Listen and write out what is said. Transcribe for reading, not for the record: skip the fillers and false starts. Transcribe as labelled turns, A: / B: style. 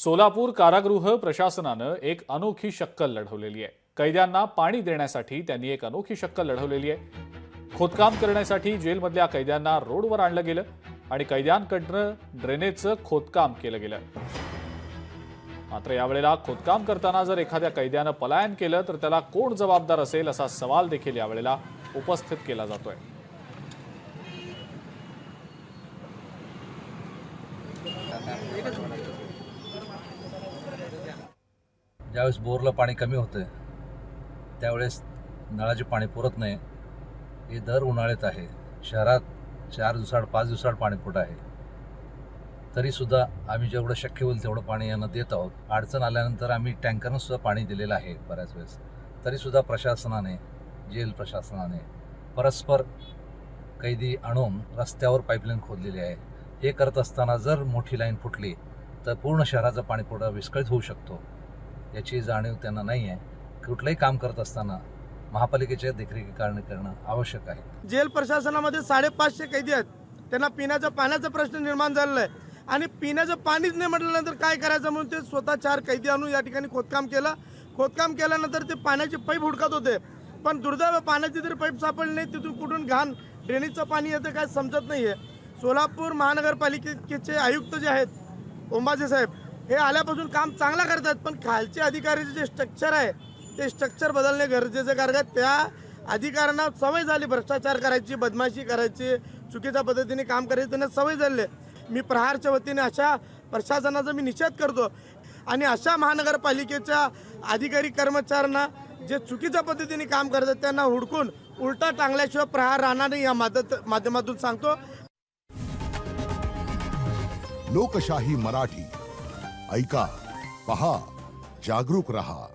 A: सोलापूर कारागृह प्रशासनानं एक अनोखी शक्कल लढवलेली आहे। कैद्यांना पाणी देण्यासाठी त्यांनी एक अनोखी शक्कल लढवलेली आहे। खोदकाम करण्यासाठी जेलमधल्या कैद्यांना रोडवर आणलं गेलं आणि कैद्यांकडनं ड्रेनेजचं खोदकाम केलं गेलं। मात्र यावेळेला खोदकाम करताना जर एखाद्या कैद्यानं पलायन केलं तर त्याला कोण जबाबदार असेल असा सवाल देखील यावेळेला उपस्थित केला जातोय।
B: ज्यावेळेस बोरला पाणी कमी होतं त्यावेळेस नळाचे पाणी पुरत नाही। हे दर उन्हाळ्यात आहे। शहरात 4 दिवसाआड 5 दिवसाआड पाणीपुरवठा आहे। तरीसुद्धा आम्ही जेवढं शक्य होईल तेवढं पाणी यांना देत आहोत। अडचण आल्यानंतर आम्ही टँकरनं सुद्धा पाणी दिलेलं आहे बऱ्याच वेळेस। तरीसुद्धा प्रशासनाने जेल प्रशासनाने परस्पर कैदी आणून रस्त्यावर पाईपलाईन खोदलेली आहे। हे करत असताना जर मोठी लाईन फुटली तर पूर्ण शहराचा पाणीपुरवठा विस्कळीत होऊ शकतो, याची जाणीव त्यांना नाही आहे। कुठलंही काम करत असताना महापालिकेच्या देखरेखीखाली करणं आवश्यक आहे।
C: जेल प्रशासनामध्ये 550 कैदी आहेत। त्यांना पिण्याच्या पाण्याचा प्रश्न निर्माण झालेला आहे आणि पिण्याचं पाणीच नाही म्हटल्यानंतर काय करायचं म्हणून ते स्वतः 4 कैदी आणून या ठिकाणी खोदकाम केलं। खोदकाम केल्यानंतर ते पाण्याची पाईप हुडकत होते, पण दुर्दैव पाण्याची तरी पाईप सापडली नाही। तिथून कुठून घाण ड्रेनेजचं पाणी येतं काय समजत नाही आहे। सोलापूर महानगरपालिकेचे आयुक्त जे आहेत ओंबाजे साहेब, हे आल्यापासून काम चांगला करतात, पण खालचे अधिकाऱ्याचे जे स्ट्रक्चर आहे ते स्ट्रक्चर बदलणे गरजेचं कारण त्या अधिकाऱ्यांना सवय झाली भ्रष्टाचार करायची, बदमाशी करायची, चुकीच्या पद्धतीने काम करायची त्यांना सवय झाली। मी प्रहारच्या वतीने अशा प्रशासनाचा मी निषेध करतो आणि अशा महानगरपालिकेच्या अधिकारी कर्मचाऱ्यांना जे चुकीच्या पद्धतीने काम करतात त्यांना हुडकून उलटा टांगल्याशिवाय प्रहार राहणार नाही या माध्यमातून सांगतो।
D: लोकशाही मराठी ऐका, पहा, जागरूक रहा।